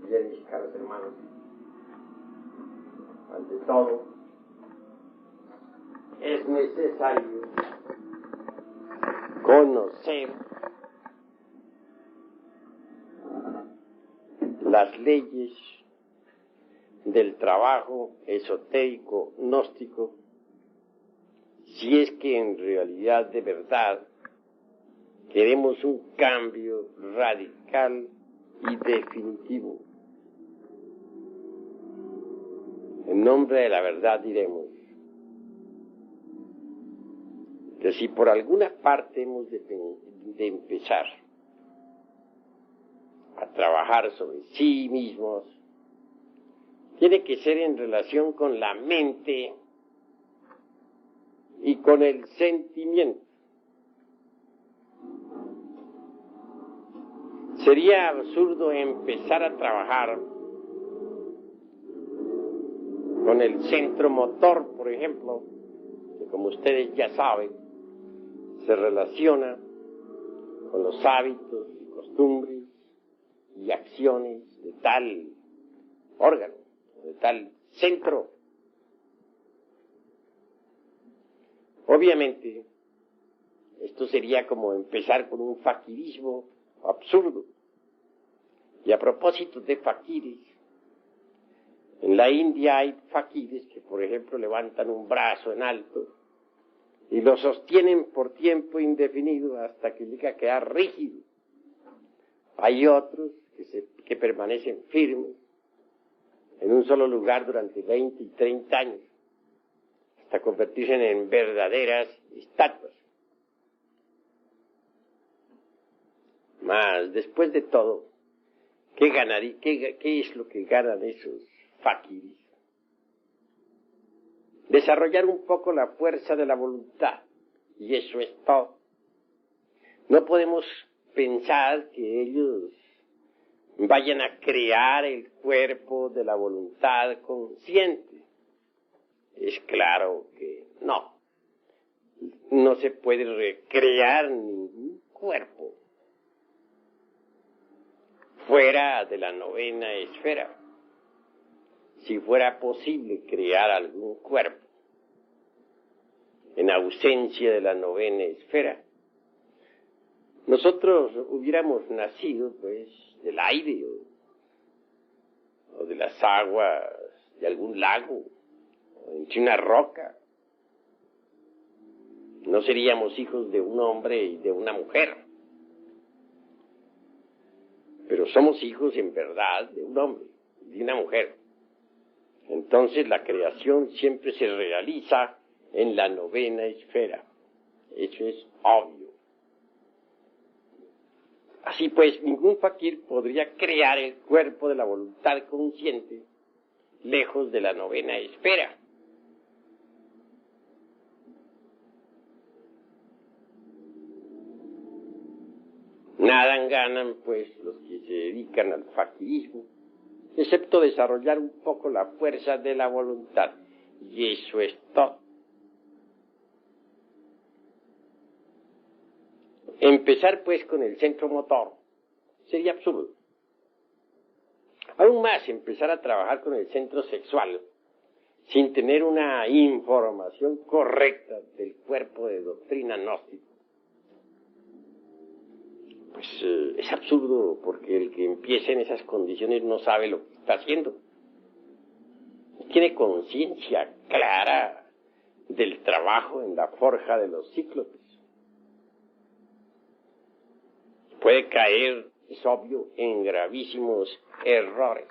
bien, mis caros hermanos, ante todo, es necesario conocer las leyes del trabajo esotérico gnóstico, si es que en realidad de verdad queremos un cambio radical y definitivo. En nombre de la verdad diremos que si por alguna parte hemos de empezar a trabajar sobre sí mismos, tiene que ser en relación con la mente y con el sentimiento. Sería absurdo empezar a trabajar con el centro motor, por ejemplo, que como ustedes ya saben, se relaciona con los hábitos, costumbres y acciones de tal órgano, de tal centro. Obviamente, esto sería como empezar con un faquirismo absurdo. Y a propósito de faquires, en la India hay faquires que, por ejemplo, levantan un brazo en alto y lo sostienen por tiempo indefinido hasta que llega a quedar rígido. Hay otros que permanecen firmes en un solo lugar durante 20 y 30 años, hasta convertirse en verdaderas estatuas. Mas, después de todo, ¿qué es lo que ganan esos faquires? Desarrollar un poco la fuerza de la voluntad, y eso es todo. No podemos pensar que ellos vayan a crear el cuerpo de la voluntad consciente. Es claro que no se puede recrear ningún cuerpo fuera de la novena esfera. Si fuera posible crear algún cuerpo en ausencia de la novena esfera, nosotros hubiéramos nacido pues del aire o de las aguas de algún lago o entre una roca. No seríamos hijos de un hombre y de una mujer, pero somos hijos en verdad de un hombre y de una mujer. Entonces la creación siempre se realiza en la novena esfera. Eso es obvio. Así pues, ningún fakir podría crear el cuerpo de la voluntad consciente lejos de la novena esfera. Nada ganan, pues, los que se dedican al faquirismo, excepto desarrollar un poco la fuerza de la voluntad. Y eso es todo. Empezar, pues, con el centro motor sería absurdo. Aún más, empezar a trabajar con el centro sexual sin tener una información correcta del cuerpo de doctrina gnóstica. Pues es absurdo, porque el que empiece en esas condiciones no sabe lo que está haciendo. Tiene conciencia clara del trabajo en la forja de los cíclopes. Puede caer, es obvio, en gravísimos errores.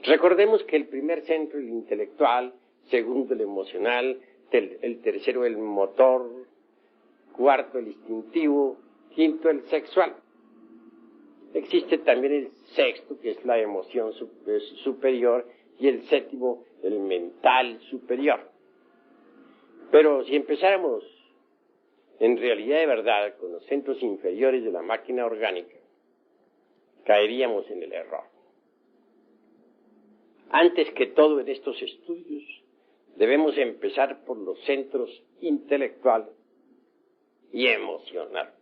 Recordemos que el primer centro, el intelectual, segundo, el emocional, el tercero, el motor, cuarto, el instintivo, quinto, el sexual. Existe también el sexto, que es la emoción superior, y el séptimo, el mental superior. Pero si empezáramos en realidad de verdad con los centros inferiores de la máquina orgánica, caeríamos en el error. Antes que todo en estos estudios, debemos empezar por los centros intelectual y emocional.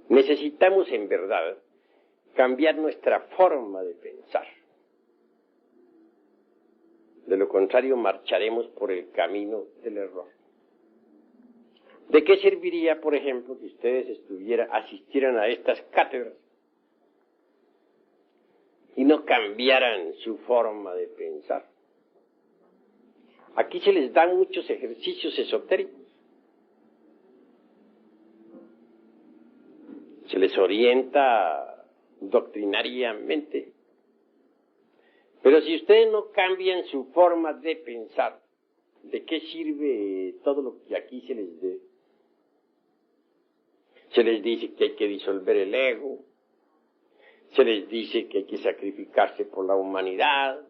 Necesitamos en verdad cambiar nuestra forma de pensar. De lo contrario, marcharemos por el camino del error. ¿De qué serviría, por ejemplo, que ustedes asistieran a estas cátedras y no cambiaran su forma de pensar? Aquí se les dan muchos ejercicios esotéricos. Se les orienta doctrinariamente. Pero si ustedes no cambian su forma de pensar, ¿de qué sirve todo lo que aquí se les dé? Se les dice que hay que disolver el ego, se les dice que hay que sacrificarse por la humanidad,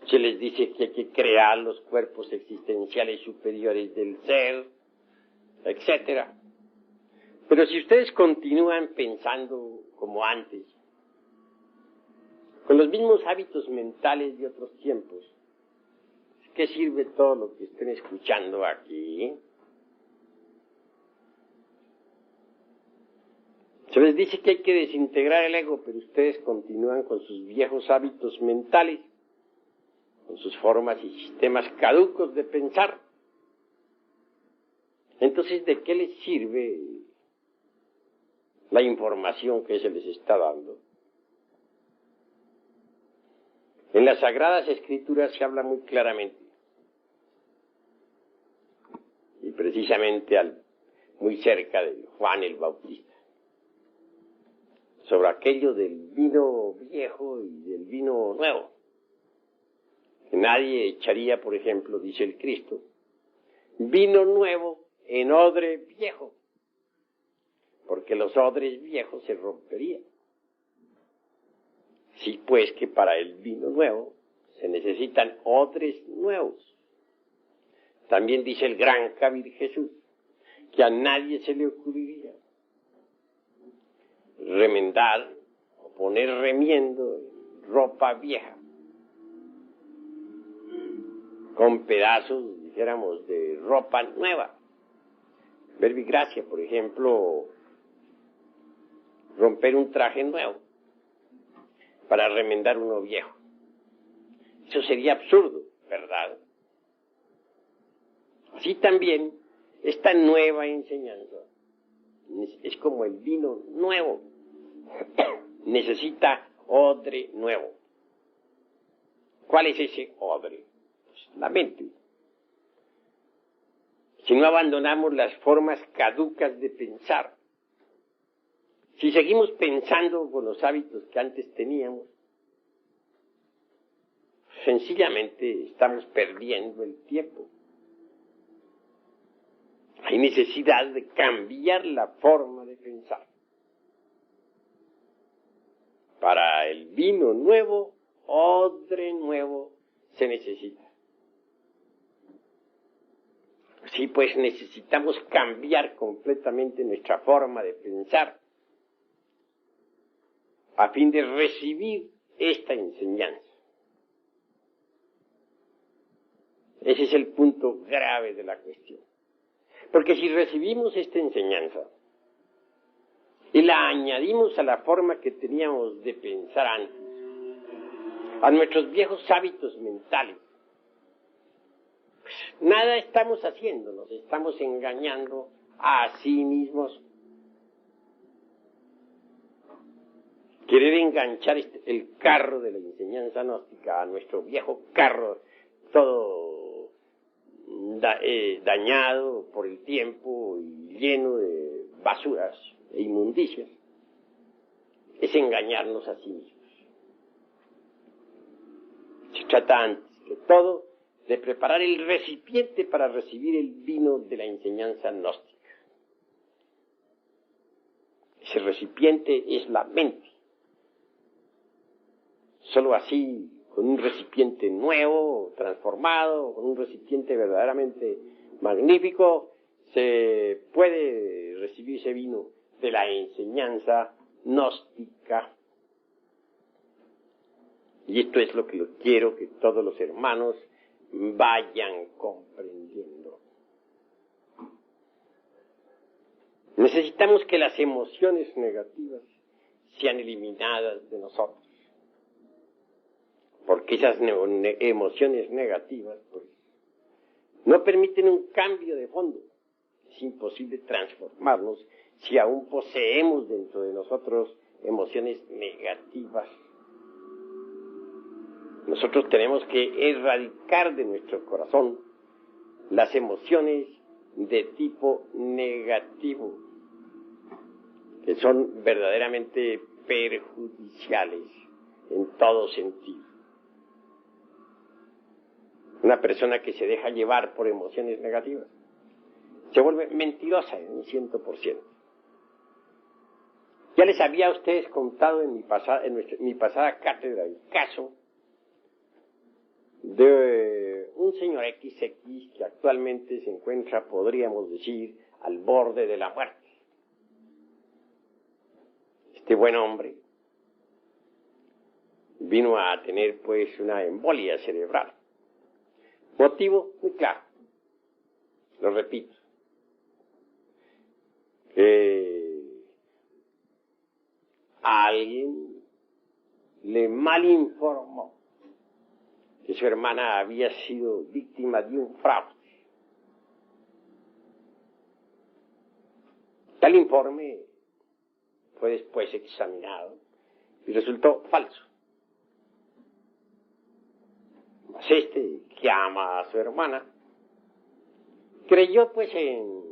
se les dice que hay que crear los cuerpos existenciales superiores del ser, etcétera. Pero si ustedes continúan pensando como antes, con los mismos hábitos mentales de otros tiempos, ¿qué sirve todo lo que estén escuchando aquí? Se les dice que hay que desintegrar el ego, pero ustedes continúan con sus viejos hábitos mentales, con sus formas y sistemas caducos de pensar. Entonces, ¿de qué les sirve la información que se les está dando? En las Sagradas Escrituras se habla muy claramente, y precisamente muy cerca de Juan el Bautista, sobre aquello del vino viejo y del vino nuevo. Que nadie echaría, por ejemplo, dice el Cristo, vino nuevo en odre viejo, porque los odres viejos se romperían. Sí, pues que para el vino nuevo se necesitan odres nuevos. También dice el gran Kabir Jesús que a nadie se le ocurriría remendar o poner remiendo en ropa vieja con pedazos, dijéramos, de ropa nueva. Verbigracia, por ejemplo, romper un traje nuevo para remendar uno viejo. Eso sería absurdo, ¿verdad? Así también, esta nueva enseñanza es como el vino nuevo. Necesita odre nuevo. ¿Cuál es ese odre? Pues la mente. Si no abandonamos las formas caducas de pensar, si seguimos pensando con los hábitos que antes teníamos, sencillamente estamos perdiendo el tiempo. Hay necesidad de cambiar la forma de pensar. Para el vino nuevo, odre nuevo se necesita. Sí, pues necesitamos cambiar completamente nuestra forma de pensar a fin de recibir esta enseñanza. Ese es el punto grave de la cuestión. Porque si recibimos esta enseñanza y la añadimos a la forma que teníamos de pensar antes, a nuestros viejos hábitos mentales, pues nada estamos haciendo, nos estamos engañando a sí mismos. Querer enganchar el carro de la enseñanza gnóstica a nuestro viejo carro, todo dañado por el tiempo y lleno de basuras e inmundicias, es engañarnos a sí mismos. Se trata antes que todo de preparar el recipiente para recibir el vino de la enseñanza gnóstica. Ese recipiente es la mente. Solo así, con un recipiente nuevo, transformado, con un recipiente verdaderamente magnífico, se puede recibir ese vino de la enseñanza gnóstica. Y esto es lo que quiero que todos los hermanos vayan comprendiendo. Necesitamos que las emociones negativas sean eliminadas de nosotros. Porque esas emociones negativas, pues, no permiten un cambio de fondo. Es imposible transformarnos si aún poseemos dentro de nosotros emociones negativas. Nosotros tenemos que erradicar de nuestro corazón las emociones de tipo negativo, que son verdaderamente perjudiciales en todo sentido. Una persona que se deja llevar por emociones negativas se vuelve mentirosa en un 100%. Ya les había a ustedes contado en mi pasada cátedra el caso de un señor XX que actualmente se encuentra, podríamos decir, al borde de la muerte. Este buen hombre vino a tener pues una embolia cerebral. Motivo muy claro, lo repito, que alguien le malinformó que su hermana había sido víctima de un fraude. Tal informe fue después examinado y resultó falso. Mas este, que ama a su hermana, creyó pues en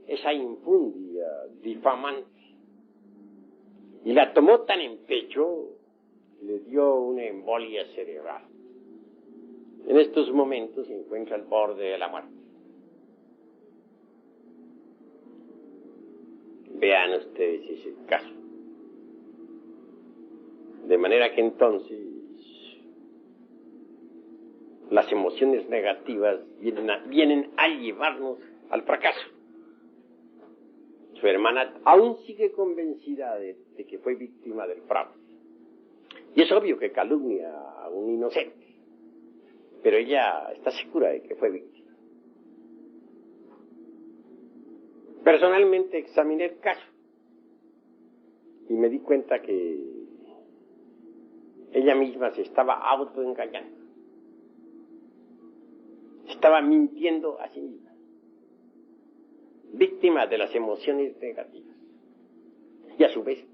esa infundia difamante y la tomó tan en pecho que le dio una embolia cerebral. En estos momentos se encuentra al borde de la muerte. Vean ustedes ese caso. De manera que entonces las emociones negativas vienen a llevarnos al fracaso. Su hermana aún sigue convencida de que fue víctima del fraude. Y es obvio que calumnia a un inocente, pero ella está segura de que fue víctima. Personalmente examiné el caso y me di cuenta que ella misma se estaba autoengañando. Estaba mintiendo a sí misma, víctima de las emociones negativas, y a su vez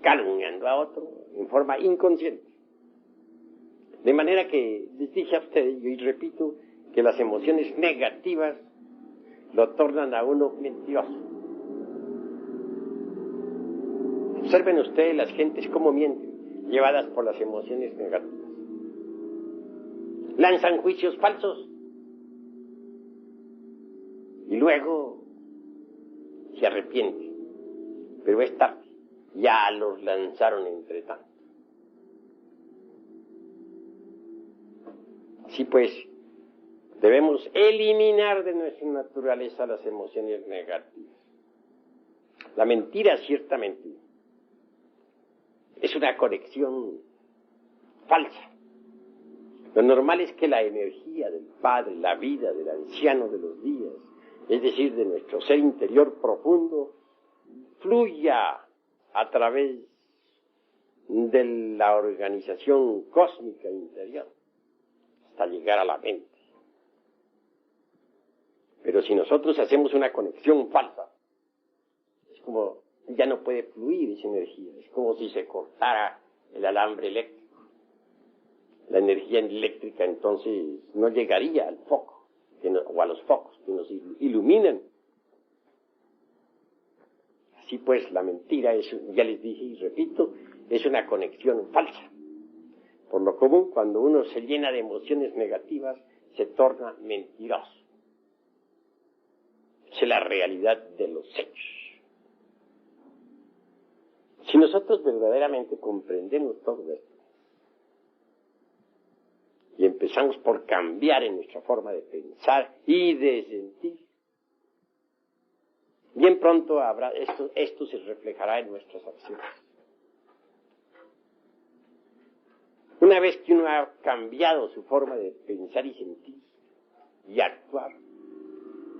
calumniando a otro en forma inconsciente. De manera que les dije a ustedes, y repito, que las emociones negativas lo tornan a uno mentiroso. Observen ustedes las gentes cómo mienten, llevadas por las emociones negativas. Lanzan juicios falsos y luego se arrepienten, pero es tarde, ya los lanzaron entre tanto. Así pues, debemos eliminar de nuestra naturaleza las emociones negativas. La mentira, ciertamente, es una conexión falsa. Lo normal es que la energía del Padre, la vida del anciano de los días, es decir, de nuestro ser interior profundo, fluya a través de la organización cósmica interior hasta llegar a la mente. Pero si nosotros hacemos una conexión falsa, es como ya no puede fluir esa energía, es como si se cortara el alambre eléctrico. La energía eléctrica entonces no llegaría al foco, o a los focos que nos iluminan. Así pues, la mentira es, ya les dije y repito, es una conexión falsa. Por lo común, cuando uno se llena de emociones negativas, se torna mentiroso. Es la realidad de los hechos. Si nosotros verdaderamente comprendemos todo esto, y empezamos por cambiar en nuestra forma de pensar y de sentir, bien pronto esto se reflejará en nuestras acciones. Una vez que uno ha cambiado su forma de pensar y sentir y actuar,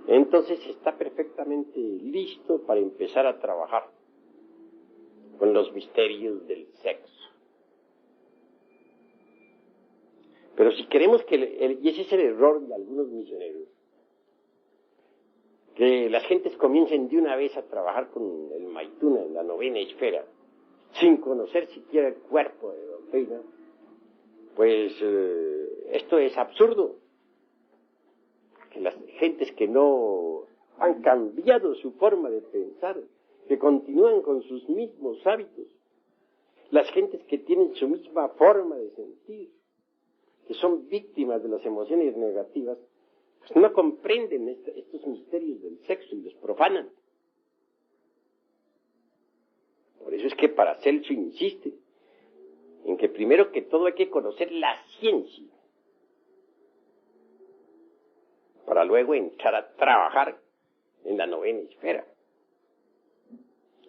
entonces está perfectamente listo para empezar a trabajar con los misterios del sexo. Pero si queremos y ese es el error de algunos misioneros, que las gentes comiencen de una vez a trabajar con el Maituna en la novena esfera, sin conocer siquiera el cuerpo de doctrina, pues esto es absurdo. Que las gentes que no han cambiado su forma de pensar, que continúan con sus mismos hábitos, las gentes que tienen su misma forma de sentir, que son víctimas de las emociones negativas, pues no comprenden estos misterios del sexo y los profanan. Por eso es que Paracelso insiste en que primero que todo hay que conocer la ciencia, para luego entrar a trabajar en la novena esfera.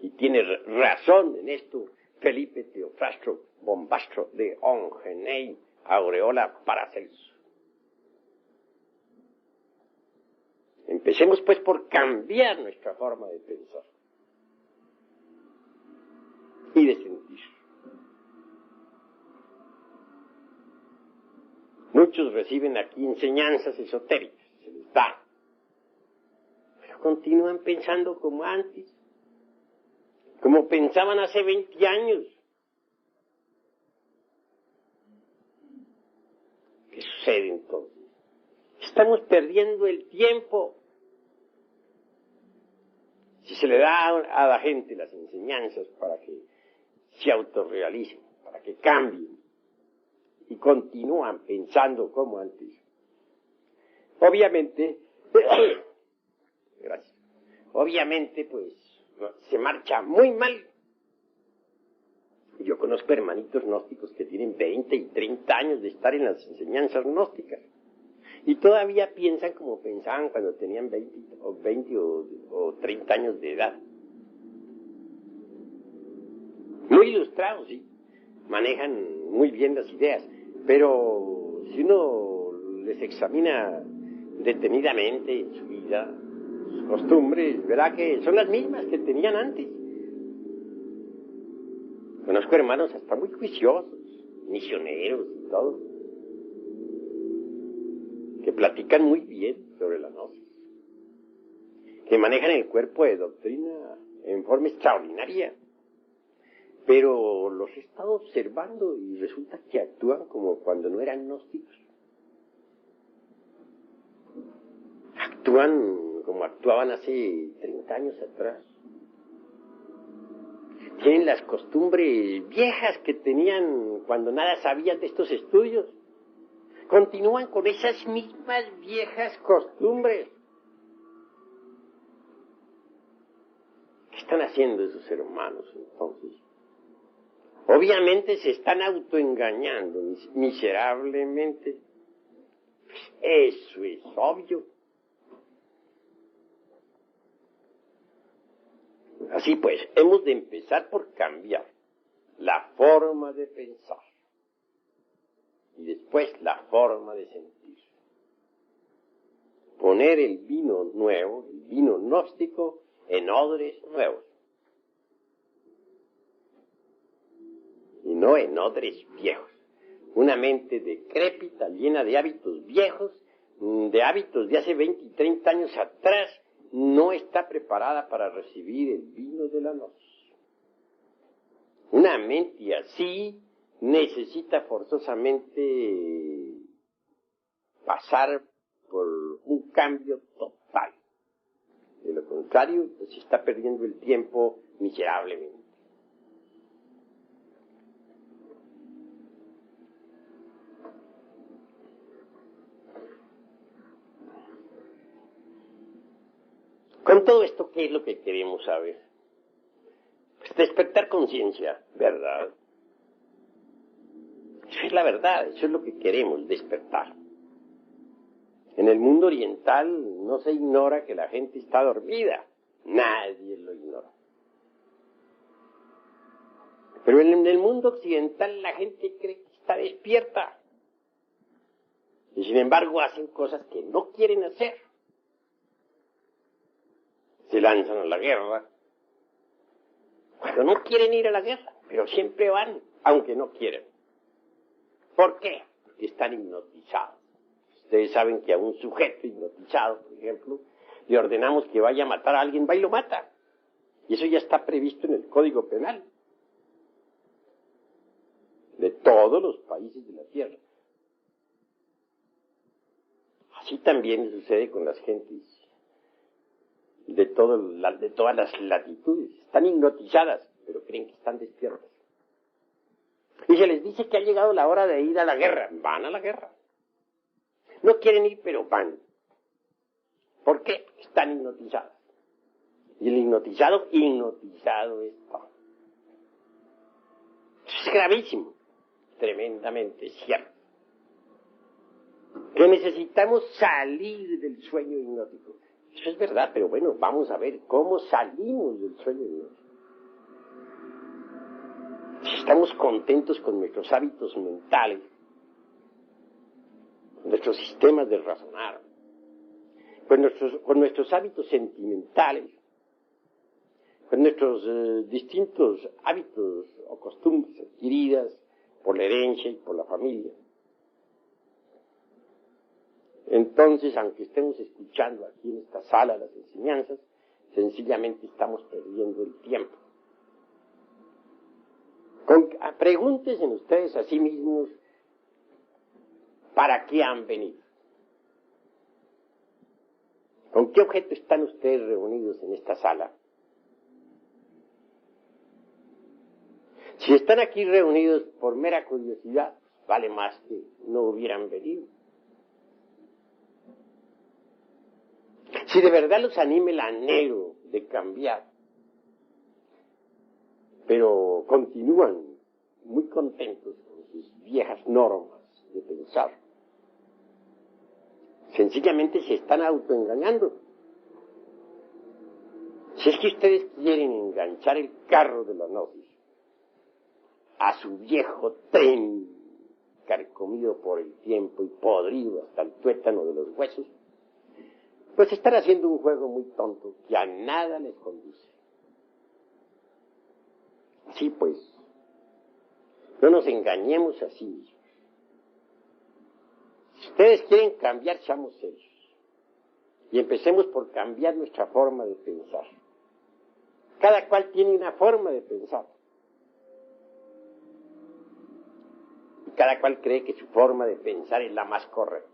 Y tiene razón en esto Felipe Teofrastro Bombastro de Ongenay Aureola Paracelso. Empecemos pues por cambiar nuestra forma de pensar y de sentir. Muchos reciben aquí enseñanzas esotéricas, se les da, pero continúan pensando como antes, como pensaban hace 20 años. ¿Qué sucede entonces? Estamos perdiendo el tiempo. Si se le da a la gente las enseñanzas para que se autorrealicen, para que cambien, y continúan pensando como antes, obviamente, gracias, obviamente pues se marcha muy mal. Yo conozco hermanitos gnósticos que tienen 20 y 30 años de estar en las enseñanzas gnósticas y todavía piensan como pensaban cuando tenían 20 o 30 años de edad. Muy ilustrados, sí, manejan muy bien las ideas, pero si uno les examina detenidamente en su vida, sus costumbres, verá que son las mismas que tenían antes. Conozco hermanos hasta muy juiciosos, misioneros y todo, que platican muy bien sobre la gnosis, que manejan el cuerpo de doctrina en forma extraordinaria, pero los he estado observando y resulta que actúan como cuando no eran gnósticos. Actúan como actuaban hace 30 años atrás. Tienen las costumbres viejas que tenían cuando nada sabían de estos estudios. Continúan con esas mismas viejas costumbres. ¿Qué están haciendo esos hermanos entonces? Obviamente se están autoengañando miserablemente. Eso es obvio. Así pues, hemos de empezar por cambiar la forma de pensar y después la forma de sentir. Poner el vino nuevo, el vino gnóstico, en odres nuevos y no en odres viejos. Una mente decrépita, llena de hábitos viejos, de hábitos de hace 20 y 30 años atrás, no está preparada para recibir el vino de la gnosis. Una mente así necesita forzosamente pasar por un cambio total. De lo contrario, pues se está perdiendo el tiempo miserablemente. Con todo esto, ¿qué es lo que queremos saber? Pues despertar conciencia, ¿verdad? Eso es la verdad, eso es lo que queremos, despertar. En el mundo oriental no se ignora que la gente está dormida, nadie lo ignora. Pero en el mundo occidental la gente cree que está despierta. Y sin embargo hacen cosas que no quieren hacer. se lanzan a la guerra, cuando no quieren ir a la guerra, pero siempre van, aunque no quieren. ¿Por qué? Porque están hipnotizados. Ustedes saben que a un sujeto hipnotizado, por ejemplo, le ordenamos que vaya a matar a alguien, va y lo mata. Y eso ya está previsto en el Código Penal de todos los países de la Tierra. Así también sucede con las gentes de todas las latitudes. Están hipnotizadas, pero creen que están despiertas. Y se les dice que ha llegado la hora de ir a la guerra. Van a la guerra. No quieren ir, pero van. ¿Por qué? Están hipnotizadas. Y el hipnotizado está. Eso es gravísimo. Tremendamente cierto. Que necesitamos salir del sueño hipnótico. Eso es verdad, pero bueno, vamos a ver cómo salimos del sueño hipnótico. Si estamos contentos con nuestros hábitos mentales, nuestros sistemas de razonar, con nuestros hábitos sentimentales, con nuestros distintos hábitos o costumbres adquiridas por la herencia y por la familia. Entonces, aunque estemos escuchando aquí en esta sala las enseñanzas, sencillamente estamos perdiendo el tiempo. Pregúntense ustedes a sí mismos, ¿para qué han venido? ¿Con qué objeto están ustedes reunidos en esta sala? Si están aquí reunidos por mera curiosidad, vale más que no hubieran venido. Si de verdad los anima el anhelo de cambiar, pero continúan muy contentos con sus viejas normas de pensar, sencillamente se están autoengañando. Si es que ustedes quieren enganchar el carro de la gnosis a su viejo tren carcomido por el tiempo y podrido hasta el tuétano de los huesos, pues están haciendo un juego muy tonto que a nada les conduce. Sí, pues, no nos engañemos así mismos. Si ustedes quieren cambiar, seamos serios. Y empecemos por cambiar nuestra forma de pensar. Cada cual tiene una forma de pensar. Y cada cual cree que su forma de pensar es la más correcta.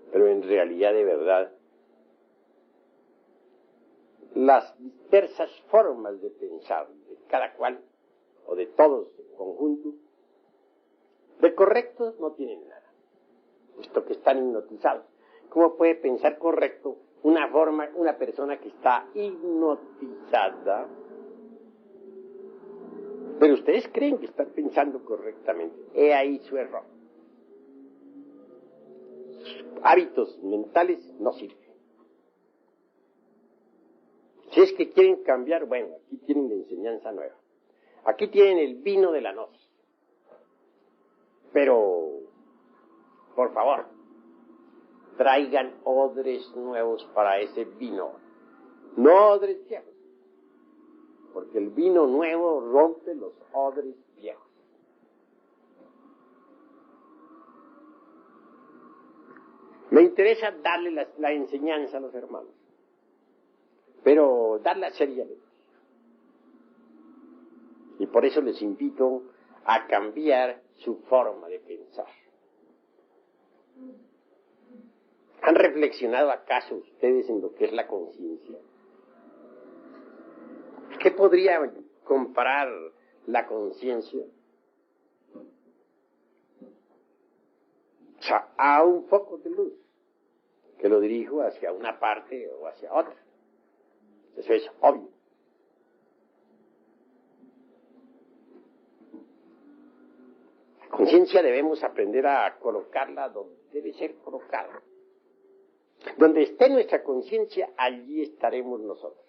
Pero en realidad, de verdad, las diversas formas de pensar de cada cual, o de todos en conjunto, de correctos no tienen nada, puesto que están hipnotizados. ¿Cómo puede pensar correcto una persona que está hipnotizada? Pero ustedes creen que están pensando correctamente. He ahí su error. Hábitos mentales no sirven. Si es que quieren cambiar, bueno, aquí tienen la enseñanza nueva. Aquí tienen el vino de la gnosis. Pero, por favor, traigan odres nuevos para ese vino. No odres viejos. Porque el vino nuevo rompe los odres viejos. Me interesa darle la enseñanza a los hermanos, pero darla seriamente. Y por eso les invito a cambiar su forma de pensar. ¿Han reflexionado acaso ustedes en lo que es la conciencia? ¿Qué podría comparar la conciencia? O sea, a un foco de luz que lo dirijo hacia una parte o hacia otra. Eso es obvio. La conciencia debemos aprender a colocarla donde debe ser colocada. Donde esté nuestra conciencia, allí estaremos nosotros.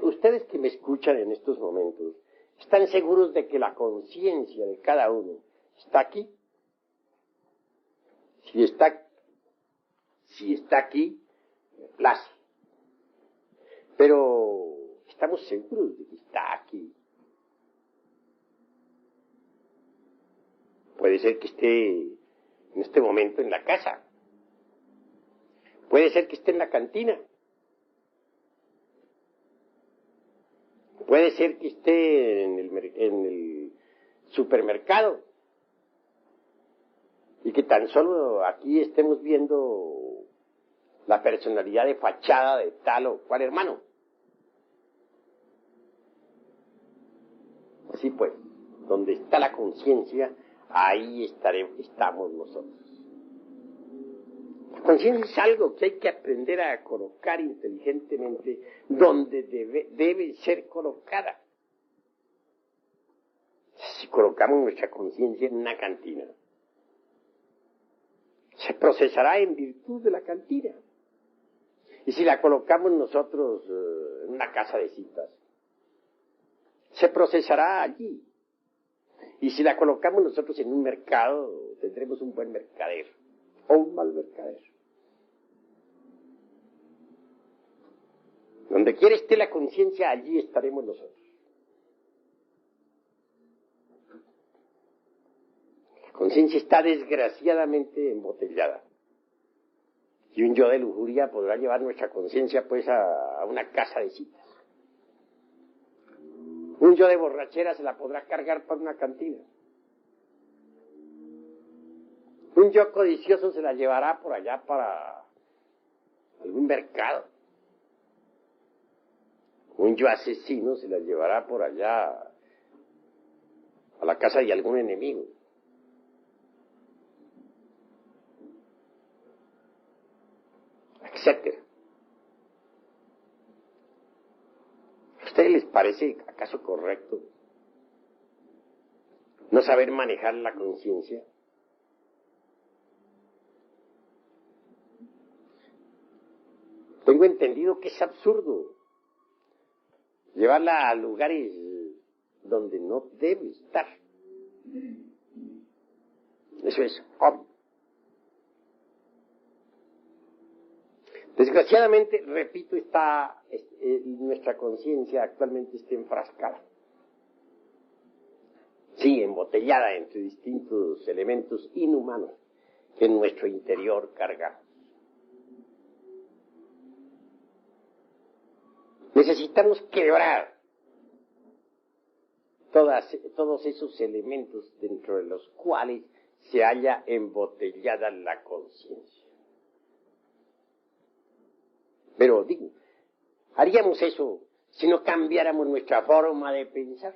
Ustedes que me escuchan en estos momentos, ¿están seguros de que la conciencia de cada uno está aquí? Si está aquí, me place. Pero estamos seguros de que está aquí. Puede ser que esté en este momento en la casa. Puede ser que esté en la cantina. Puede ser que esté en el supermercado. Y que tan solo aquí estemos viendo la personalidad de fachada de tal o cual hermano. Así pues, donde está la conciencia, ahí estamos nosotros. La conciencia es algo que hay que aprender a colocar inteligentemente donde debe ser colocada. Si colocamos nuestra conciencia en una cantina, se procesará en virtud de la cantina. Y si la colocamos nosotros en una casa de citas, se procesará allí. Y si la colocamos nosotros en un mercado, tendremos un buen mercader o un mal mercader. Donde quiera esté la conciencia, allí estaremos nosotros. La conciencia está desgraciadamente embotellada. Y un yo de lujuria podrá llevar nuestra conciencia pues a una casa de citas. Un yo de borrachera se la podrá cargar para una cantina. Un yo codicioso se la llevará por allá para algún mercado. Un yo asesino se la llevará por allá a la casa de algún enemigo. Etcétera. ¿A ustedes les parece acaso correcto no saber manejar la conciencia? Tengo entendido que es absurdo llevarla a lugares donde no debe estar. Eso es obvio. Desgraciadamente, repito, nuestra conciencia actualmente está enfrascada. Sí, embotellada entre distintos elementos inhumanos que en nuestro interior cargamos. Necesitamos quebrar todos esos elementos dentro de los cuales se halla embotellada la conciencia. Pero digo, haríamos eso si no cambiáramos nuestra forma de pensar.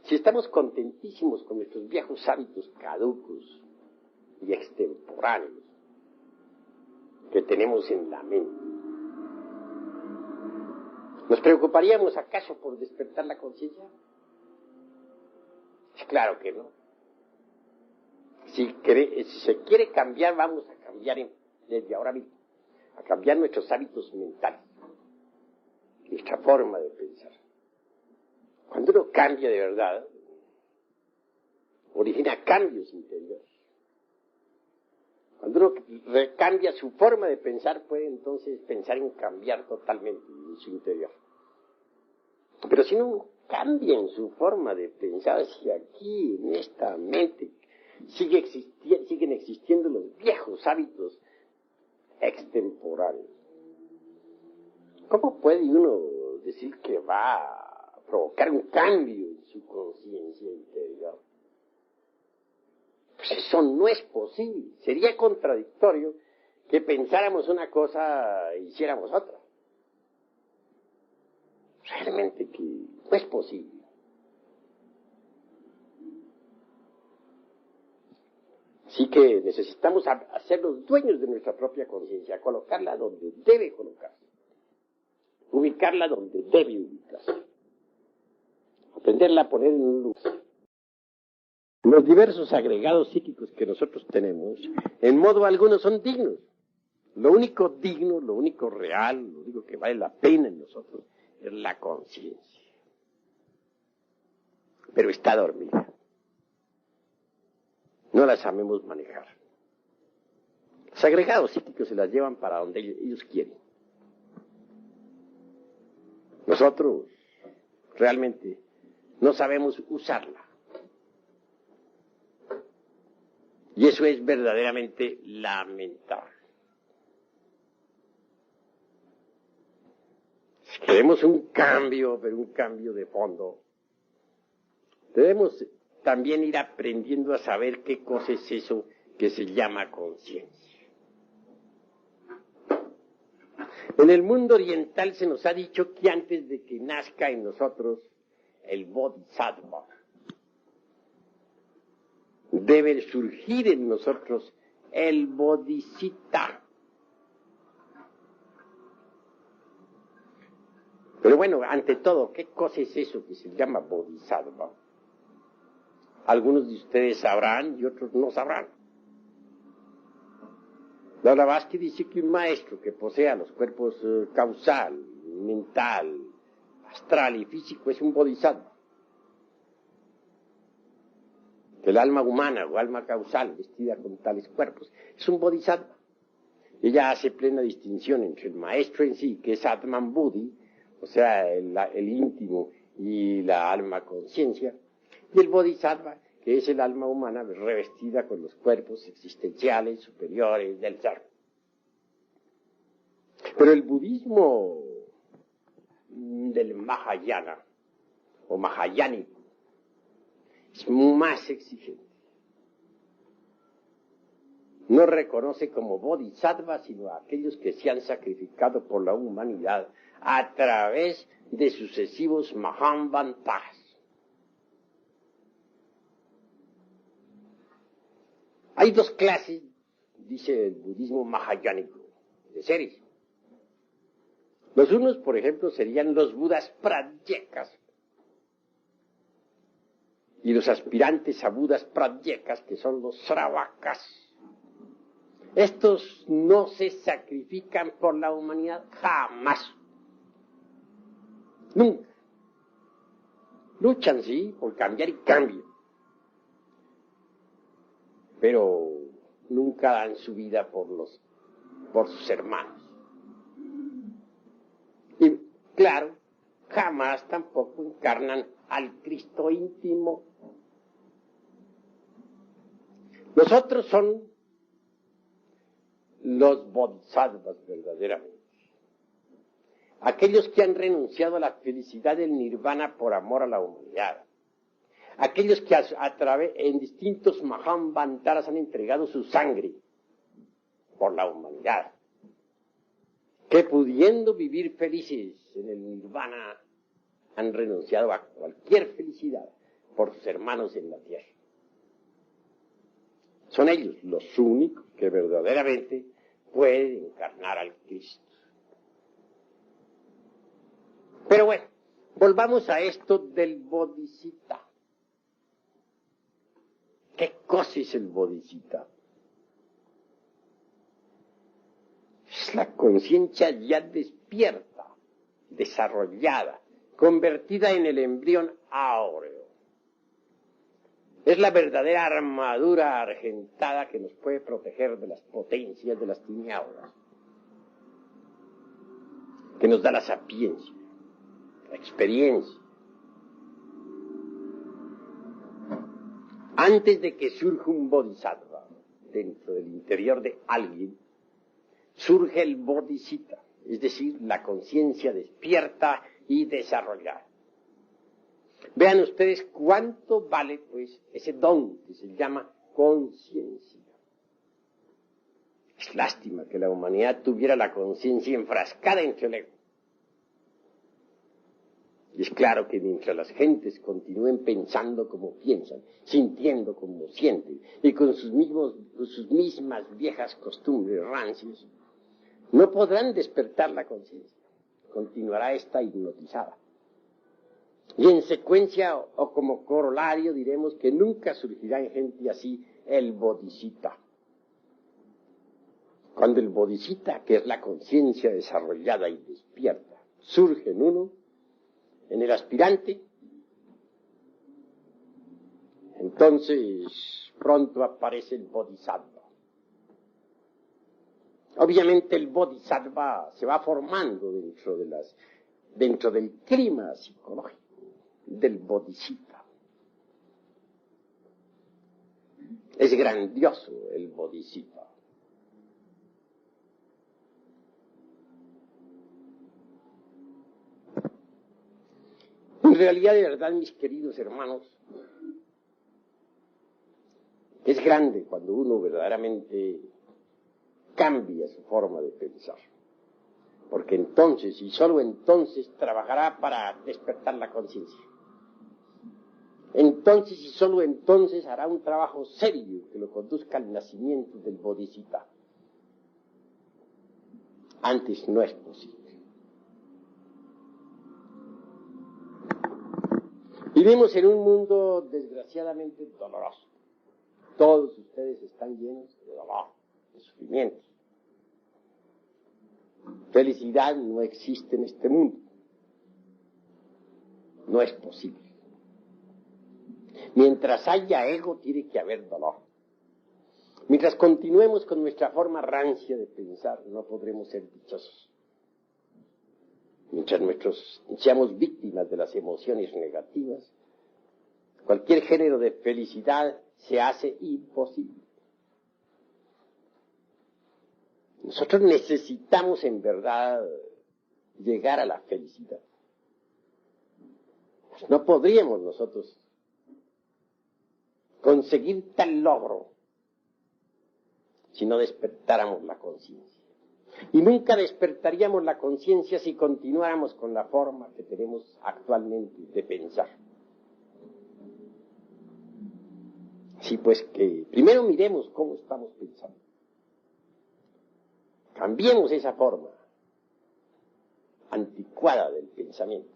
Si estamos contentísimos con nuestros viejos hábitos caducos y extemporáneos que tenemos en la mente, ¿nos preocuparíamos acaso por despertar la conciencia? Claro que no. Si se quiere cambiar, vamos a cambiar desde ahora mismo, a cambiar nuestros hábitos mentales, nuestra forma de pensar. Cuando uno cambia de verdad, origina cambios interiores. Cuando uno cambia su forma de pensar, puede entonces pensar en cambiar totalmente en su interior. Pero si no cambian su forma de pensar, si aquí en esta mente siguen existiendo los viejos hábitos extemporáneos, ¿cómo puede uno decir que va a provocar un cambio en su conciencia interior? Pues eso no es posible. Sería contradictorio que pensáramos una cosa e hiciéramos otra. Realmente que no es posible. Así que necesitamos ser los dueños de nuestra propia conciencia, colocarla donde debe colocarse, ubicarla donde debe ubicarse, aprenderla a poner en un lugar. Los diversos agregados psíquicos que nosotros tenemos, en modo alguno son dignos. Lo único digno, lo único real, lo único que vale la pena en nosotros es la conciencia. Pero está dormida. No la sabemos manejar. Los agregados psíquicos se las llevan para donde ellos quieren. Nosotros realmente no sabemos usarla. Y eso es verdaderamente lamentable. Si queremos un cambio, pero un cambio de fondo, debemos también ir aprendiendo a saber qué cosa es eso que se llama conciencia. En el mundo oriental se nos ha dicho que antes de que nazca en nosotros el bodhisattva, debe surgir en nosotros el bodhicitta. Pero bueno, ante todo, ¿qué cosa es eso que se llama bodhisattva? Algunos de ustedes sabrán y otros no sabrán. La Blavatsky dice que un maestro que posea los cuerpos causal, mental, astral y físico es un bodhisattva. Que el alma humana o alma causal vestida con tales cuerpos es un bodhisattva. Ella hace plena distinción entre el maestro en sí, que es Atman Buddhi, o sea, el íntimo y la alma conciencia, y el bodhisattva, que es el alma humana revestida con los cuerpos existenciales superiores del ser. Pero el budismo del Mahayana, o Mahayánico, es más exigente. No reconoce como bodhisattva sino a aquellos que se han sacrificado por la humanidad a través de sucesivos Mahamvantas. Hay dos clases, dice el budismo mahayánico, de seres. Los unos, por ejemplo, serían los budas pradyekas y los aspirantes a budas pradyekas, que son los sravakas. Estos no se sacrifican por la humanidad jamás. Nunca. Luchan, sí, por cambiar y cambio. Pero nunca dan su vida por sus hermanos. Y claro, jamás tampoco encarnan al Cristo íntimo. Los otros son los bodhisattvas verdaderamente. Aquellos que han renunciado a la felicidad del nirvana por amor a la humanidad. Aquellos que en distintos Mahamvantaras han entregado su sangre por la humanidad. Que pudiendo vivir felices en el nirvana han renunciado a cualquier felicidad por sus hermanos en la tierra. Son ellos los únicos que verdaderamente pueden encarnar al Cristo. Pero bueno, volvamos a esto del bodhicitta. ¿Qué cosa es el bodhicitta? Es la conciencia ya despierta, desarrollada, convertida en el embrión áureo. Es la verdadera armadura argentada que nos puede proteger de las potencias de las tinieblas, que nos da la sapiencia, la experiencia. Antes de que surja un bodhisattva dentro del interior de alguien, surge el bodhicitta, es decir, la conciencia despierta y desarrollada. Vean ustedes cuánto vale, pues, ese don que se llama conciencia. Es lástima que la humanidad tuviera la conciencia enfrascada entre el ego. Y es claro que mientras las gentes continúen pensando como piensan, sintiendo como sienten, y con sus mismas viejas costumbres rancias, no podrán despertar la conciencia. Continuará esta hipnotizada. Y en secuencia o como corolario diremos que nunca surgirá en gente así el bodhicitta. Cuando el bodhicitta, que es la conciencia desarrollada y despierta, surge en uno, en el aspirante, entonces pronto aparece el bodhisattva. Obviamente el bodhisattva se va formando dentro del clima psicológico del bodhisattva. Es grandioso el bodhisattva. En realidad, de verdad, mis queridos hermanos, es grande cuando uno verdaderamente cambia su forma de pensar. Porque entonces, y solo entonces, trabajará para despertar la conciencia. Entonces, y solo entonces, hará un trabajo serio que lo conduzca al nacimiento del bodhisattva. Antes no es posible. Vivimos en un mundo desgraciadamente doloroso. Todos ustedes están llenos de dolor, de sufrimiento. Felicidad no existe en este mundo. No es posible. Mientras haya ego, tiene que haber dolor. Mientras continuemos con nuestra forma rancia de pensar, no podremos ser dichosos. Mientras seamos víctimas de las emociones negativas, cualquier género de felicidad se hace imposible. Nosotros necesitamos en verdad llegar a la felicidad. No podríamos nosotros conseguir tal logro si no despertáramos la conciencia. Y nunca despertaríamos la conciencia si continuáramos con la forma que tenemos actualmente de pensar. Sí, pues que primero miremos cómo estamos pensando. Cambiemos esa forma anticuada del pensamiento.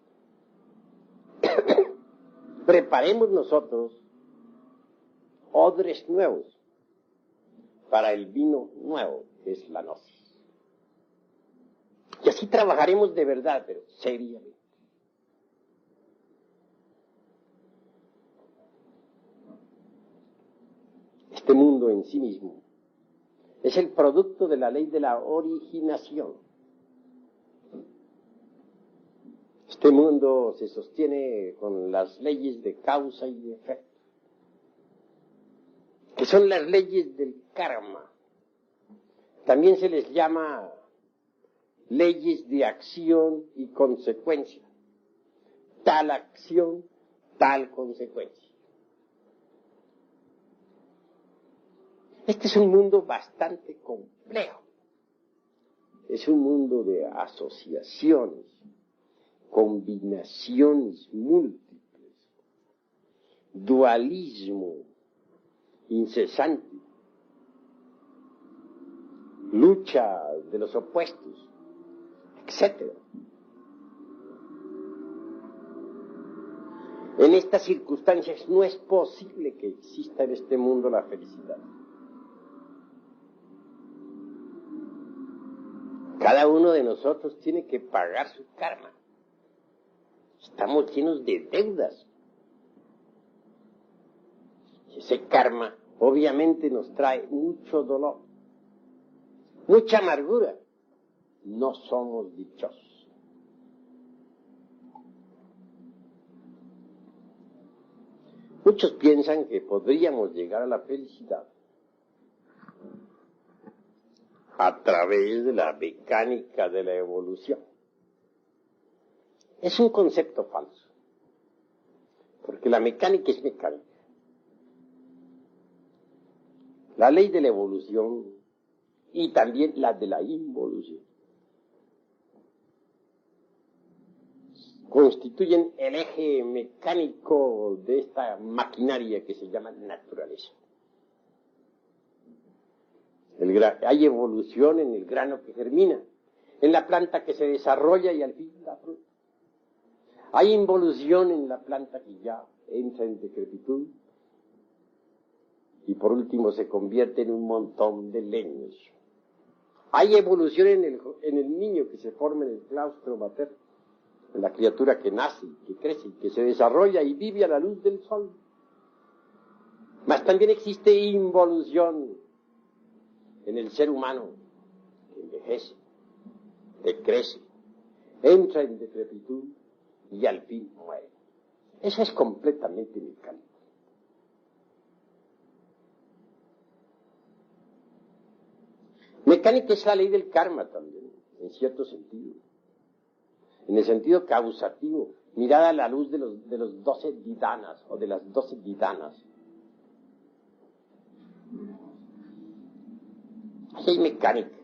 Preparemos nosotros odres nuevos para el vino nuevo, que es la gnosis. Y así trabajaremos de verdad, pero seriamente. Este mundo en sí mismo es el producto de la ley de la originación. Este mundo se sostiene con las leyes de causa y de efecto, que son las leyes del karma. También se les llama leyes de acción y consecuencia. Tal acción, tal consecuencia. Este es un mundo bastante complejo. Es un mundo de asociaciones, combinaciones múltiples, dualismo incesante, lucha de los opuestos, etc. En estas circunstancias no es posible que exista en este mundo la felicidad. Cada uno de nosotros tiene que pagar su karma. Estamos llenos de deudas. Ese karma obviamente nos trae mucho dolor, mucha amargura. No somos dichosos. Muchos piensan que podríamos llegar a la felicidad a través de la mecánica de la evolución. Es un concepto falso, porque la mecánica es mecánica. La ley de la evolución y también la de la involución constituyen el eje mecánico de esta maquinaria que se llama naturaleza. Hay evolución en el grano que germina, en la planta que se desarrolla y al fin da fruto. Hay involución en la planta que ya entra en decrepitud y por último se convierte en un montón de leños. Hay evolución en el niño que se forma en el claustro materno, en la criatura que nace, que crece, que se desarrolla y vive a la luz del sol. Mas también existe involución en el ser humano, que envejece, decrece, entra en decrepitud y al fin muere. Eso es completamente mecánico. Mecánica es la ley del karma también, en cierto sentido. En el sentido causativo, mirada a la luz de los 12 vidanas o de las 12 vidanas. Así hay mecánica.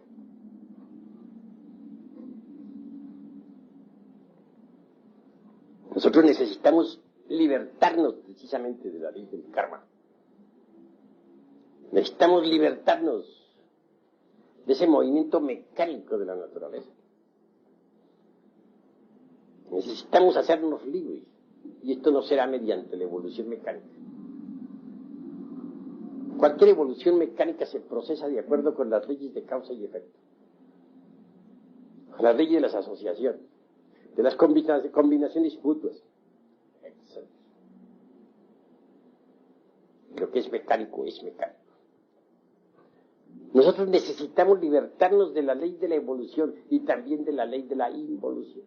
Nosotros necesitamos libertarnos precisamente de la ley del karma. Necesitamos libertarnos de ese movimiento mecánico de la naturaleza. Necesitamos hacernos libres, y esto no será mediante la evolución mecánica. Cualquier evolución mecánica se procesa de acuerdo con las leyes de causa y efecto, con las leyes de las asociaciones, de las combinaciones mutuas, etc. Lo que es mecánico es mecánico. Nosotros necesitamos libertarnos de la ley de la evolución y también de la ley de la involución.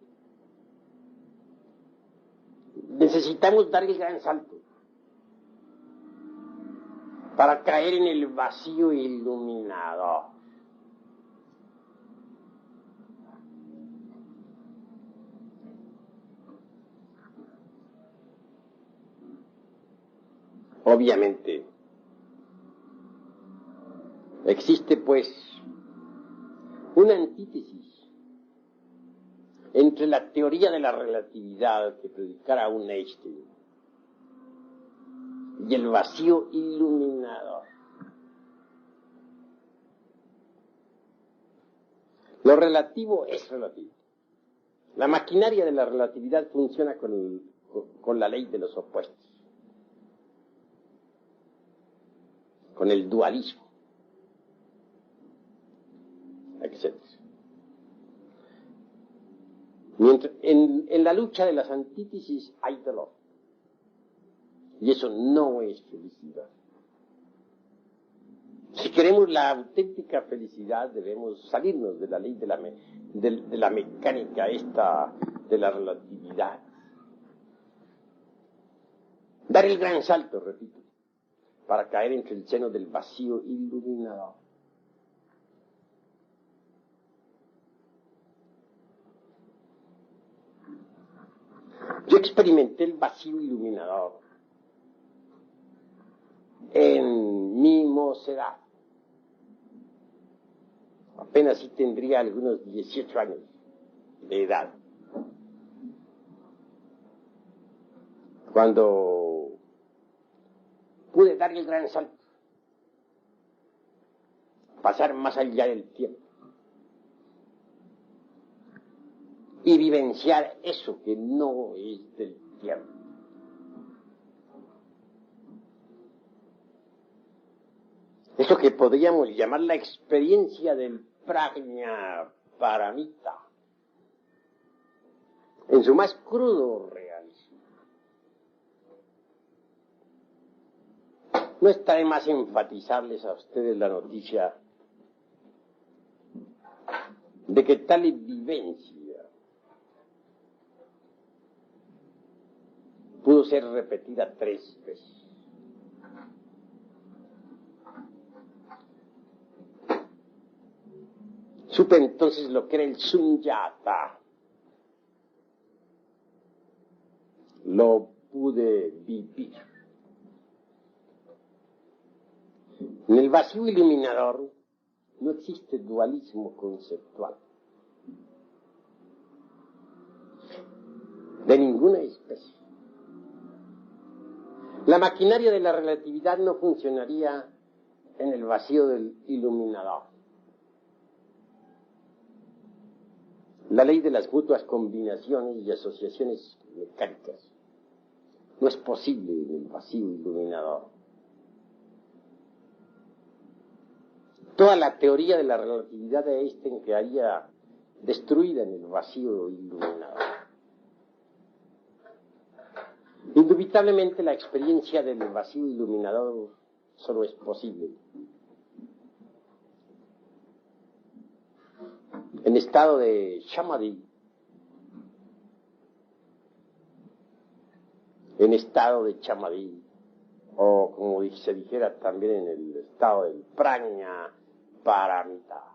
Necesitamos dar el gran salto para caer en el vacío iluminador. Obviamente, existe pues una antítesis entre la teoría de la relatividad que predicara un Einstein y el vacío iluminador. Lo relativo es relativo. La maquinaria de la relatividad funciona con la ley de los opuestos, con el dualismo, etc. Mientras, en la lucha de las antítesis hay dolor. Y eso no es felicidad. Si queremos la auténtica felicidad, debemos salirnos de la ley de la mecánica esta, de la relatividad. Dar el gran salto, repito, para caer entre el seno del vacío iluminador. Yo experimenté el vacío iluminador en mi mocedad. Apenas sí tendría algunos 18 años de edad, cuando pude dar el gran salto, pasar más allá del tiempo y vivenciar eso que no es del tiempo. Eso que podríamos llamar la experiencia del prajna paramita, en su más crudo realismo. No está de más enfatizarles a ustedes la noticia de que tal vivencia pudo ser repetida 3 veces. Supe entonces lo que era el sunyata. Lo pude vivir. En el vacío iluminador no existe dualismo conceptual de ninguna especie. La maquinaria de la relatividad no funcionaría en el vacío del iluminador. La ley de las mutuas combinaciones y asociaciones mecánicas no es posible en el vacío iluminador. Toda la teoría de la relatividad de Einstein quedaría destruida en el vacío iluminador. Indubitablemente la experiencia del vacío iluminador solo es posible en estado de samadhi, en estado de chamadhi, o como se dijera también en el estado del prajna paramita.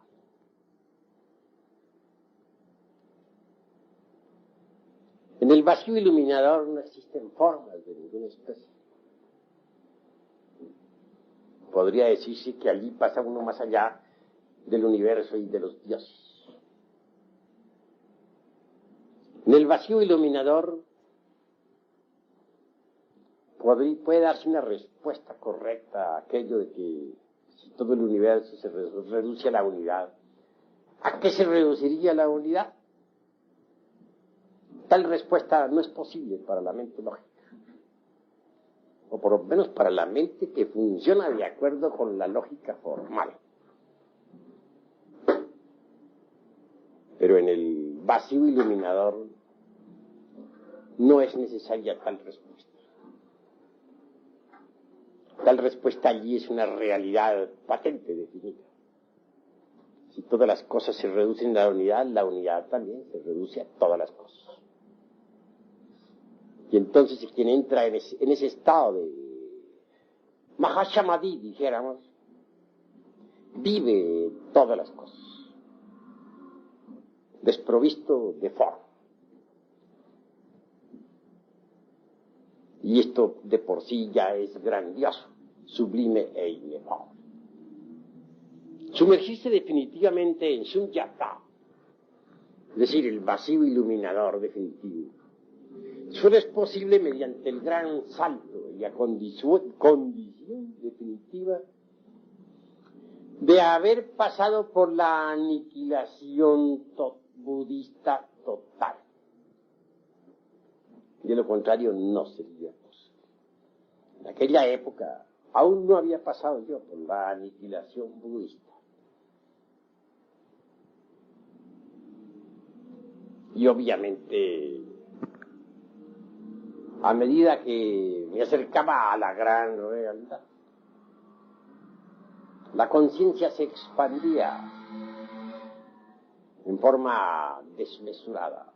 En el vacío iluminador no existen formas de ninguna especie. Podría decirse que allí pasa uno más allá del universo y de los dioses. En el vacío iluminador puede darse una respuesta correcta a aquello de que si todo el universo se reduce a la unidad, ¿a qué se reduciría la unidad? Tal respuesta no es posible para la mente lógica, o por lo menos para la mente que funciona de acuerdo con la lógica formal. Pero en el vacío iluminador no es necesaria tal respuesta. Tal respuesta allí es una realidad patente, definida. Si todas las cosas se reducen a la unidad también se reduce a todas las cosas. Y entonces quien entra en ese estado de Mahasamadhi, dijéramos, vive todas las cosas, desprovisto de forma. Y esto de por sí ya es grandioso, sublime e inefable. Sumergirse definitivamente en Sunyata, es decir, el vacío iluminador definitivo, solo es posible mediante el gran salto y la condición definitiva de haber pasado por la aniquilación budista total. De lo contrario no sería posible. En aquella época aún no había pasado yo por la aniquilación budista. Y obviamente, a medida que me acercaba a la gran realidad, la conciencia se expandía en forma desmesurada.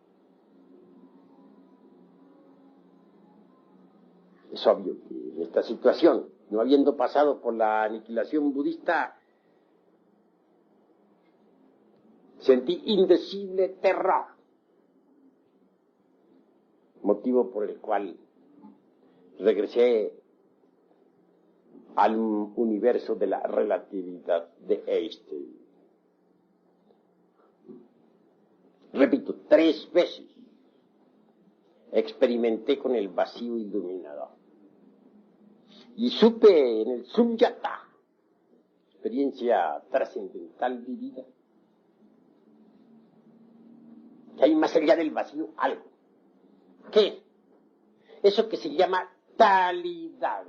Es obvio que en esta situación, no habiendo pasado por la aniquilación budista, sentí indecible terror, motivo por el cual regresé al universo de la relatividad de Einstein. Repito, 3 veces experimenté con el vacío iluminador. Y supe en el Sunyata, experiencia trascendental vivida, que hay más allá del vacío algo. ¿Qué? Eso que se llama talidad.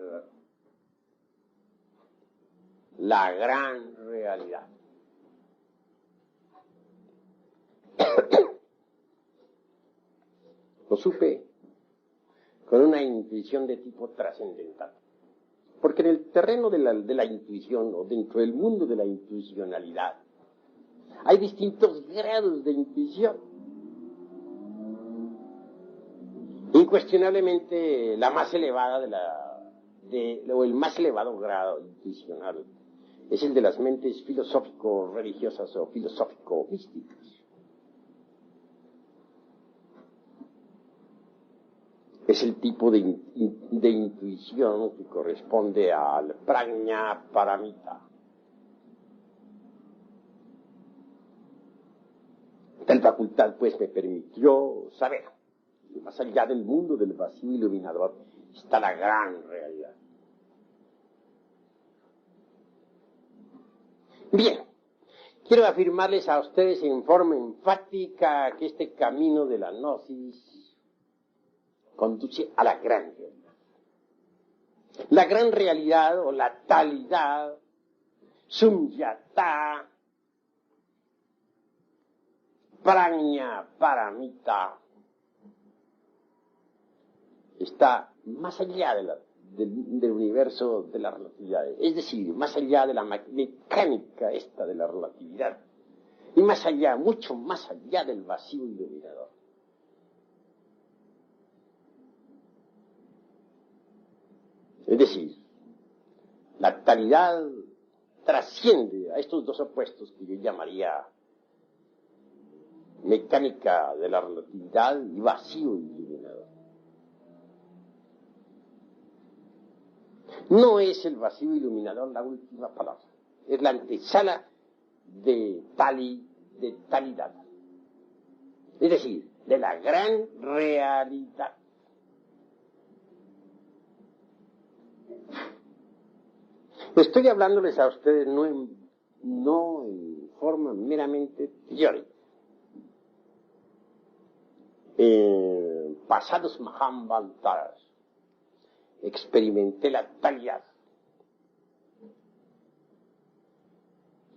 La gran realidad. Lo supe con una intuición de tipo trascendental. Porque en el terreno de la intuición, o dentro del mundo de la intuicionalidad, hay distintos grados de intuición. Incuestionablemente, la más elevada o el más elevado grado intuicional es el de las mentes filosófico-religiosas o filosófico-místicas. Es el tipo de intuición que corresponde al prajna paramita. Tal facultad, pues, me permitió saber que más allá del mundo del vacío iluminador está la gran realidad. Bien, quiero afirmarles a ustedes en forma enfática que este camino de la gnosis conduce a la gran realidad. La gran realidad o la talidad, Sunyata, prajna paramita, está más allá del universo de la relatividad, es decir, más allá de la mecánica esta de la relatividad, y más allá, mucho más allá del vacío iluminador. Es decir, la talidad trasciende a estos dos opuestos que yo llamaría mecánica de la relatividad y vacío iluminador. No es el vacío iluminador la última palabra, es la antesala de talidad, es decir, de la gran realidad. Estoy hablándoles a ustedes no en forma meramente teórica. En pasados Mahambaltaras experimenté la talidad.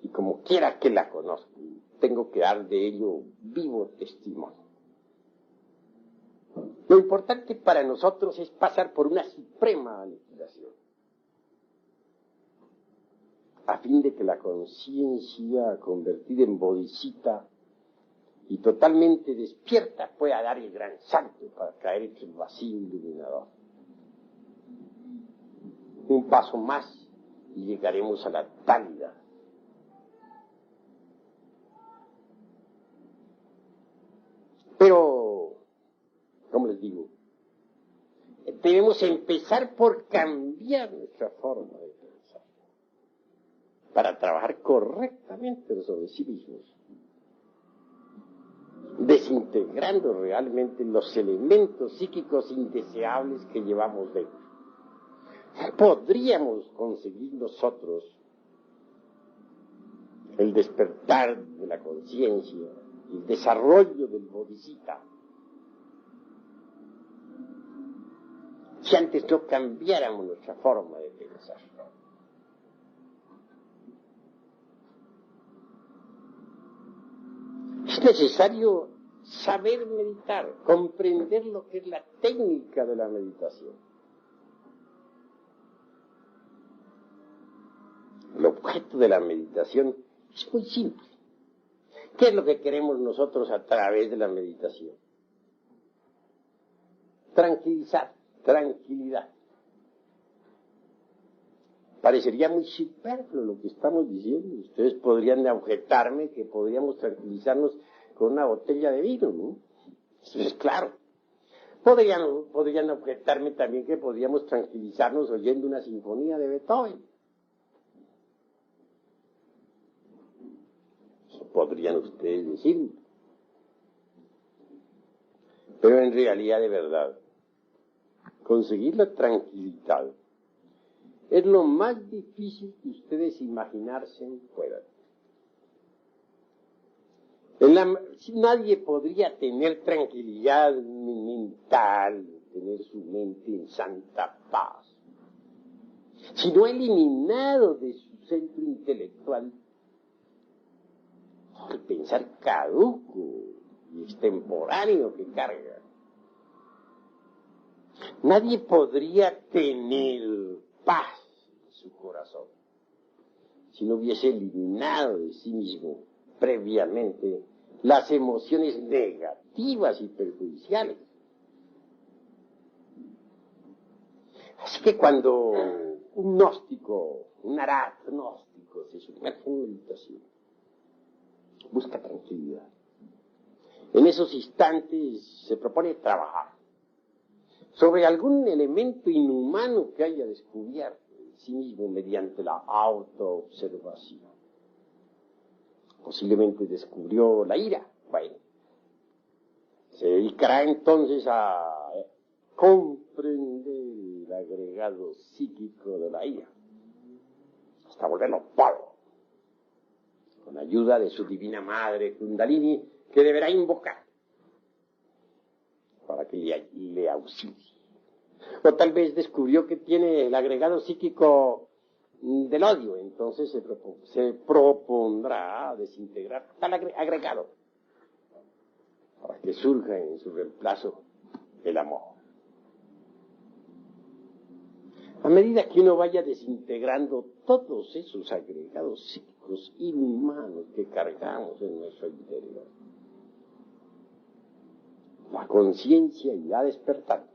Y como quiera que la conozca, tengo que dar de ello vivo testimonio. Lo importante para nosotros es pasar por una suprema aniquilación, a fin de que la conciencia convertida en bodhisattva y totalmente despierta pueda dar el gran salto para caer entre el vacío iluminador. Un paso más y llegaremos a la talidad. Pero, como les digo, debemos empezar por cambiar nuestra forma de pensar, para trabajar correctamente sobre sí mismos, desintegrando realmente los elementos psíquicos indeseables que llevamos dentro. Podríamos conseguir nosotros el despertar de la conciencia, el desarrollo del bodhisattva, si antes no cambiáramos nuestra forma de pensar. Es necesario saber meditar, comprender lo que es la técnica de la meditación. El objeto de la meditación es muy simple. ¿Qué es lo que queremos nosotros a través de la meditación? Tranquilidad. Parecería muy superfluo lo que estamos diciendo. Ustedes podrían objetarme que podríamos tranquilizarnos con una botella de vino, ¿no? Eso es claro. Podrían objetarme también que podríamos tranquilizarnos oyendo una sinfonía de Beethoven. Eso podrían ustedes decirme. Pero en realidad, de verdad, conseguir la tranquilidad es lo más difícil que ustedes imaginarse puedan. Nadie podría tener tranquilidad mental, tener su mente en santa paz, si no ha eliminado de su centro intelectual el pensar caduco y extemporáneo que carga. Nadie podría tener paz en su corazón si no hubiese eliminado de sí mismo previamente las emociones negativas y perjudiciales. Así que cuando un gnóstico, un arhat gnóstico se sumerge en meditación, busca tranquilidad. En esos instantes se propone trabajar sobre algún elemento inhumano que haya descubierto en sí mismo mediante la autoobservación. Posiblemente descubrió la ira. Bueno, se dedicará entonces a comprender el agregado psíquico de la ira, hasta volverlo polvo, con ayuda de su divina madre Kundalini, que deberá invocar para que le auxilie. O tal vez descubrió que tiene el agregado psíquico del odio, entonces se propondrá desintegrar tal agregado para que surja en su reemplazo el amor. A medida que uno vaya desintegrando todos esos agregados psíquicos inhumanos que cargamos en nuestro interior, la conciencia irá despertando.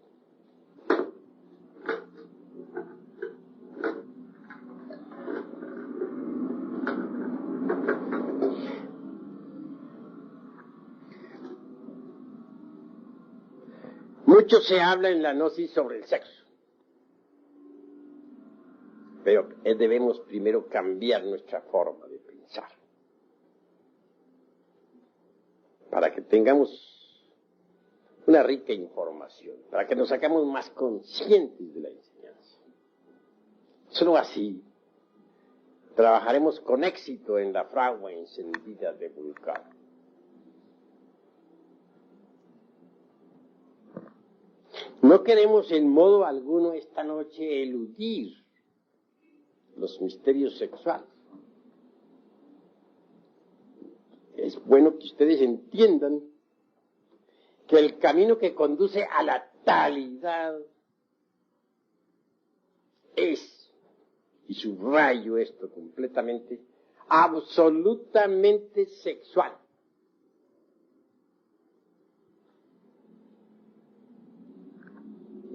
Mucho se habla en la gnosis sobre el sexo, pero debemos primero cambiar nuestra forma de pensar para que tengamos una rica información, para que nos hagamos más conscientes de la enseñanza. Solo así trabajaremos con éxito en la fragua encendida de Vulcano. No queremos en modo alguno esta noche eludir los misterios sexuales. Es bueno que ustedes entiendan que el camino que conduce a la talidad es, y subrayo esto completamente, absolutamente sexual.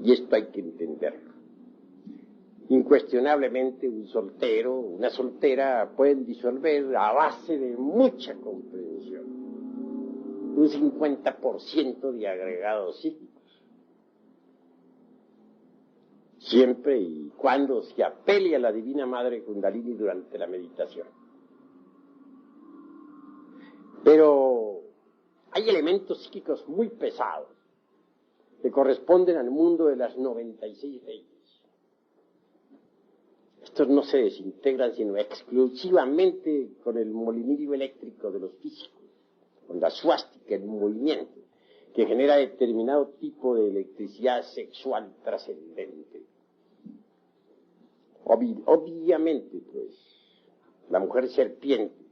Y esto hay que entenderlo. Incuestionablemente un soltero, una soltera pueden disolver a base de mucha comprensión un 50% de agregados psíquicos. Siempre y cuando se apele a la Divina Madre Kundalini durante la meditación. Pero hay elementos psíquicos muy pesados que corresponden al mundo de las 96 leyes. Estos no se desintegran sino exclusivamente con el molinillo eléctrico de los físicos, con la suástica en movimiento, que genera determinado tipo de electricidad sexual trascendente. Obviamente, pues, la mujer serpiente,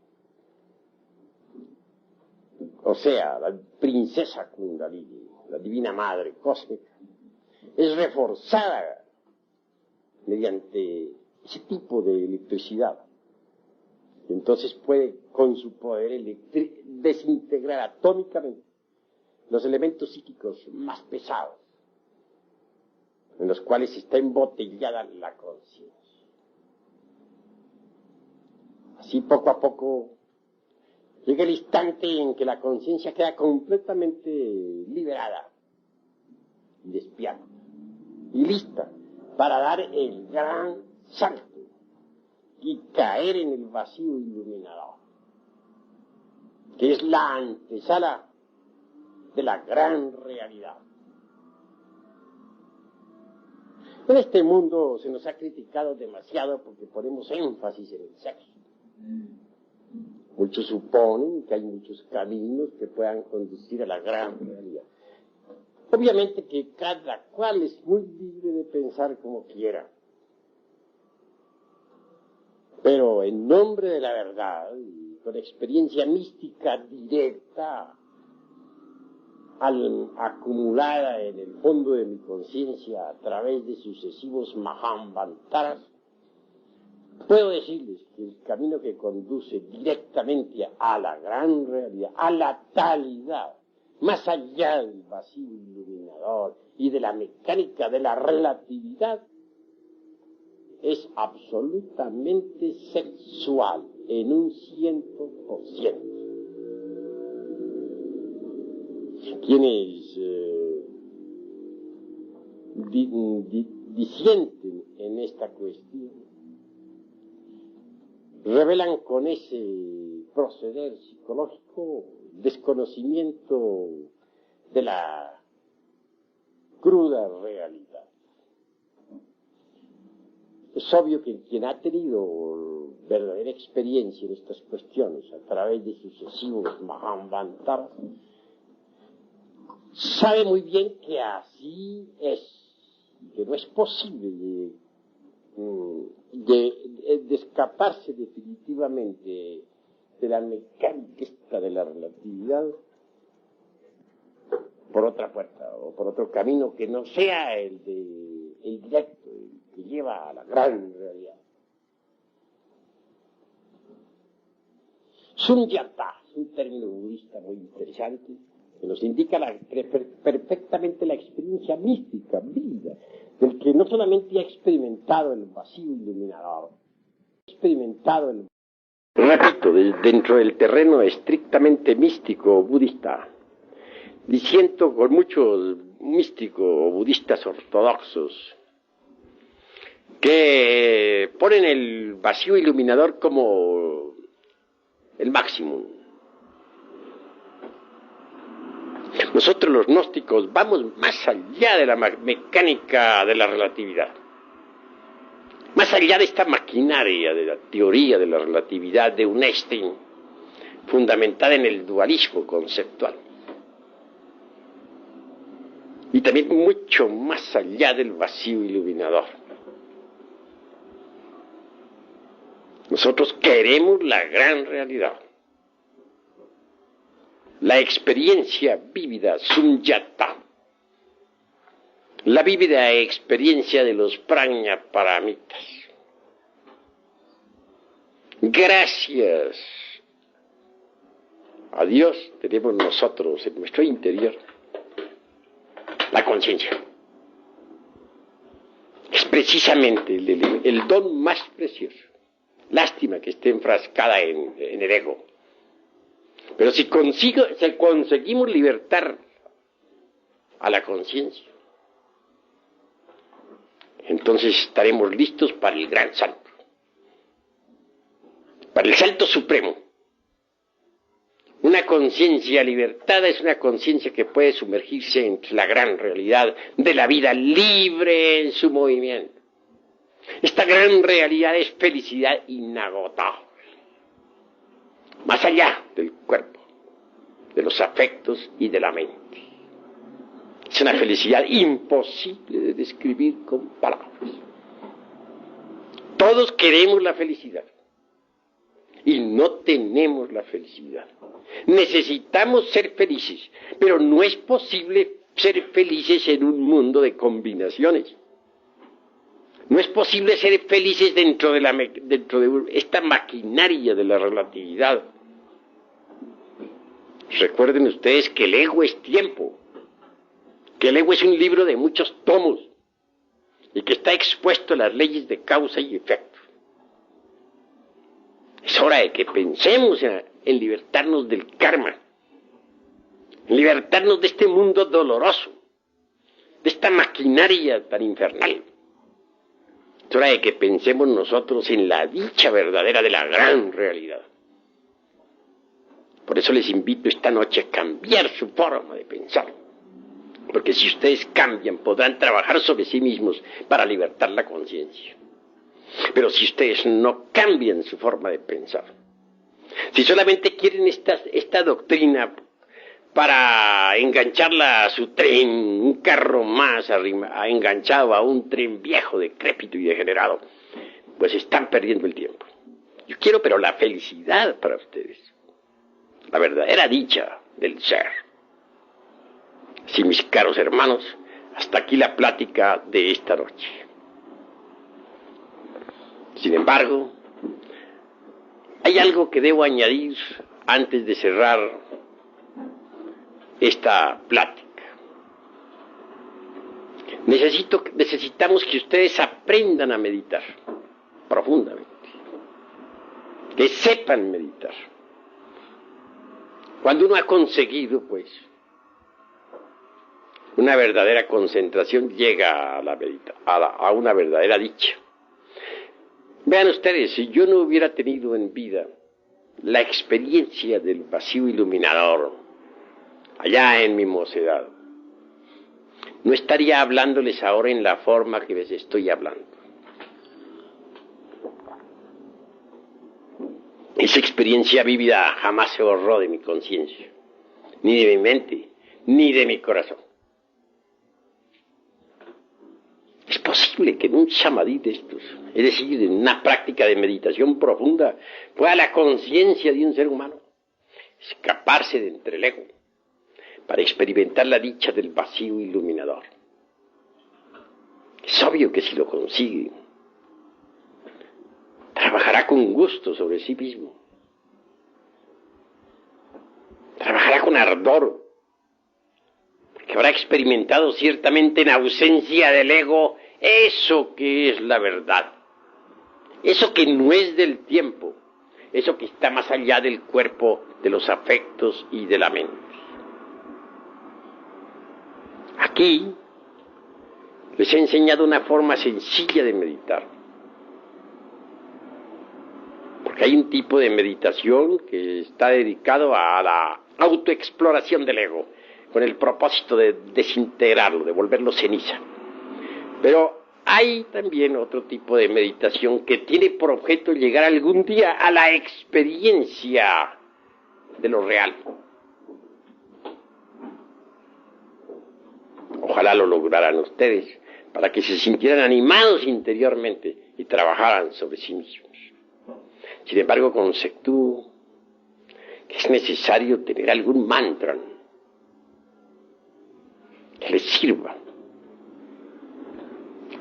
o sea, la princesa Kundalini, la divina madre cósmica, es reforzada mediante ese tipo de electricidad. Entonces puede, con su poder desintegrar atómicamente los elementos psíquicos más pesados, en los cuales está embotellada la conciencia. Así poco a poco llega el instante en que la conciencia queda completamente liberada y despierta y lista para dar el gran salto y caer en el vacío iluminador, que es la antesala de la gran realidad. En este mundo se nos ha criticado demasiado porque ponemos énfasis en el sexo. Muchos suponen que hay muchos caminos que puedan conducir a la gran realidad. Obviamente que cada cual es muy libre de pensar como quiera. Pero en nombre de la verdad, y con experiencia mística directa, acumulada en el fondo de mi conciencia a través de sucesivos Mahamvantaras, puedo decirles que el camino que conduce directamente a la gran realidad, a la talidad, más allá del vacío iluminador y de la mecánica de la relatividad, es absolutamente sexual en un 100%. Quienes disienten en esta cuestión revelan con ese proceder psicológico desconocimiento de la cruda realidad. Es obvio que quien ha tenido verdadera experiencia en estas cuestiones a través de sucesivos Mahamvantaras sabe muy bien que así es, que no es posible de escaparse definitivamente de la mecánica de la relatividad por otra puerta o por otro camino que no sea el directo, el que lleva a la gran realidad. Sunyata es un término budista muy interesante que nos indica perfectamente la experiencia mística, vida, del que no solamente ha experimentado el vacío iluminador, ha experimentado el... Repito, dentro del terreno estrictamente místico budista, diciendo con muchos místicos budistas ortodoxos que ponen el vacío iluminador como el máximo. Nosotros los gnósticos vamos más allá de la mecánica de la relatividad, más allá de esta maquinaria de la teoría de la relatividad de un Einstein, fundamentada en el dualismo conceptual. Y también mucho más allá del vacío iluminador. Nosotros queremos la gran realidad, la experiencia vívida, sunyata, la vívida experiencia de los prajnaparamitas. Gracias a Dios tenemos nosotros en nuestro interior la conciencia. Es precisamente el don más precioso. Lástima que esté enfrascada en el ego. Pero si conseguimos libertar a la conciencia, entonces estaremos listos para el gran salto, para el salto supremo. Una conciencia libertada es una conciencia que puede sumergirse en la gran realidad de la vida libre en su movimiento. Esta gran realidad es felicidad inagotable, más allá del cuerpo, de los afectos y de la mente. Es una felicidad imposible de describir con palabras. Todos queremos la felicidad y no tenemos la felicidad. Necesitamos ser felices, pero no es posible ser felices en un mundo de combinaciones. No es posible ser felices dentro de esta maquinaria de la relatividad. Recuerden ustedes que el ego es tiempo, que el ego es un libro de muchos tomos y que está expuesto a las leyes de causa y efecto. Es hora de que pensemos en libertarnos del karma, en libertarnos de este mundo doloroso, de esta maquinaria tan infernal. Es hora de que pensemos nosotros en la dicha verdadera de la gran realidad. Por eso les invito esta noche a cambiar su forma de pensar. Porque si ustedes cambian, podrán trabajar sobre sí mismos para libertar la conciencia. Pero si ustedes no cambian su forma de pensar, si solamente quieren esta doctrina para engancharla a su tren, un carro más enganchado a un tren viejo, decrépito y degenerado, pues están perdiendo el tiempo. Yo quiero, pero la felicidad para ustedes, la verdadera dicha del ser. Sí, mis caros hermanos, hasta aquí la plática de esta noche. Sin embargo, hay algo que debo añadir antes de cerrar esta plática. Necesitamos que ustedes aprendan a meditar profundamente, que sepan meditar. Cuando uno ha conseguido, pues, una verdadera concentración, llega a una verdadera dicha. Vean ustedes, si yo no hubiera tenido en vida la experiencia del vacío iluminador, allá en mi mocedad, no estaría hablándoles ahora en la forma que les estoy hablando. Esa experiencia vívida jamás se borró de mi conciencia, ni de mi mente, ni de mi corazón. Es posible que en un samadhi de estos, es decir, en una práctica de meditación profunda, pueda la conciencia de un ser humano escaparse de entre el ego para experimentar la dicha del vacío iluminador. Es obvio que si lo consigue, trabajará con gusto sobre sí mismo. Trabajará con ardor, porque habrá experimentado ciertamente en ausencia del ego eso que es la verdad, eso que no es del tiempo, eso que está más allá del cuerpo, de los afectos y de la mente. Aquí les he enseñado una forma sencilla de meditar, porque hay un tipo de meditación que está dedicado a la autoexploración del ego, con el propósito de desintegrarlo, de volverlo ceniza. Pero hay también otro tipo de meditación que tiene por objeto llegar algún día a la experiencia de lo real. Ojalá lo lograran ustedes, para que se sintieran animados interiormente y trabajaran sobre sí mismos. Sin embargo, conceptúo que es necesario tener algún mantra que les sirva.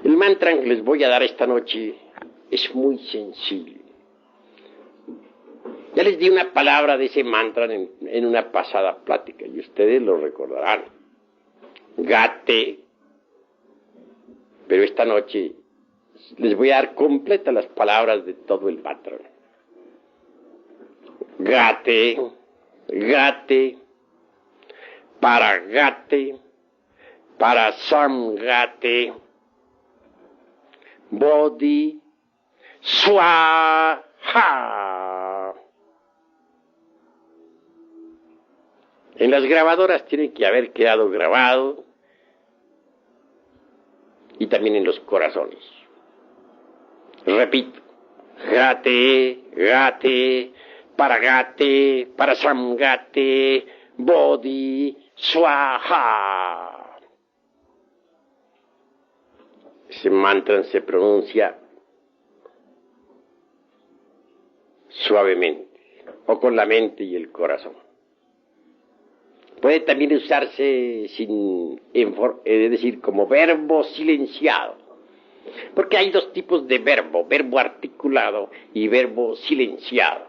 El mantra que les voy a dar esta noche es muy sencillo. Ya les di una palabra de ese mantra en una pasada plática y ustedes lo recordarán. Gate. Pero esta noche les voy a dar completas las palabras de todo el mantra. Gate, gate, paragate, parasamgate, bodhi, swaha. En las grabadoras tiene que haber quedado grabado y también en los corazones. Repito, gate, gate, paragate, parasamgate, bodhi, swaha. Ese mantra se pronuncia suavemente, o con la mente y el corazón. Puede también usarse es decir, como verbo silenciado. Porque hay dos tipos de verbo articulado y verbo silenciado.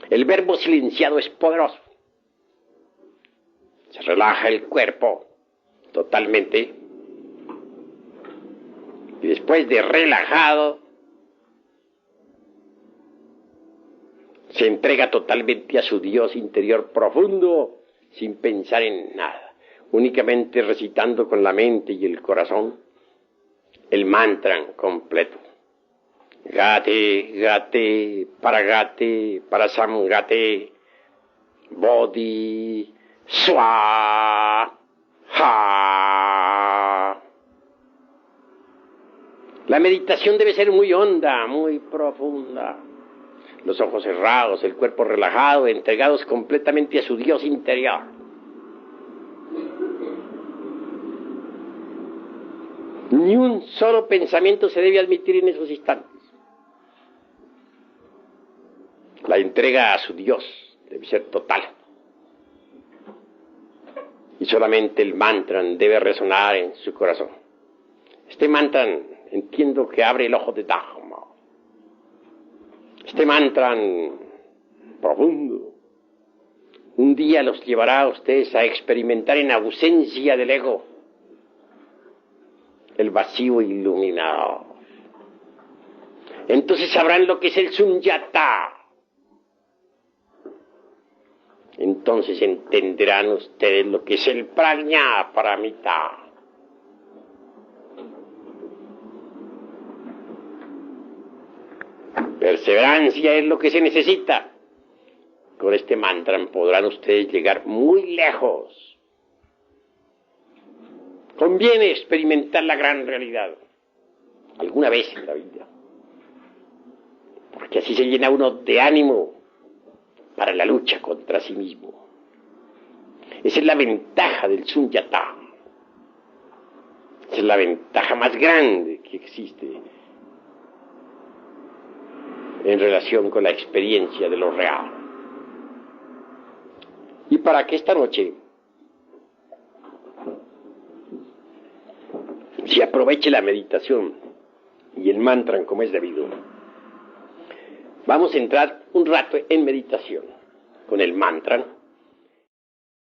El verbo silenciado es poderoso. Se relaja el cuerpo totalmente. Y después de relajado, se entrega totalmente a su Dios interior profundo, sin pensar en nada, únicamente recitando con la mente y el corazón el mantra completo. Gate, gate, parasamgate, bodhi, swaha. La meditación debe ser muy honda, muy profunda. Los ojos cerrados, el cuerpo relajado, entregados completamente a su Dios interior. Ni un solo pensamiento se debe admitir en esos instantes. La entrega a su Dios debe ser total. Y solamente el mantra debe resonar en su corazón. Este mantra entiendo que abre el ojo de Dharma. Este mantra profundo un día los llevará a ustedes a experimentar en ausencia del ego el vacío iluminado. Entonces sabrán lo que es el sunyata. Entonces entenderán ustedes lo que es el prajna paramita. Perseverancia es lo que se necesita. Con este mantra podrán ustedes llegar muy lejos. Conviene experimentar la gran realidad alguna vez en la vida, porque así se llena uno de ánimo para la lucha contra sí mismo. Esa es la ventaja del sunyata. Esa es la ventaja más grande que existe en relación con la experiencia de lo real. Y para que esta noche, si aproveche la meditación y el mantra como es debido. Vamos a entrar un rato en meditación con el mantra.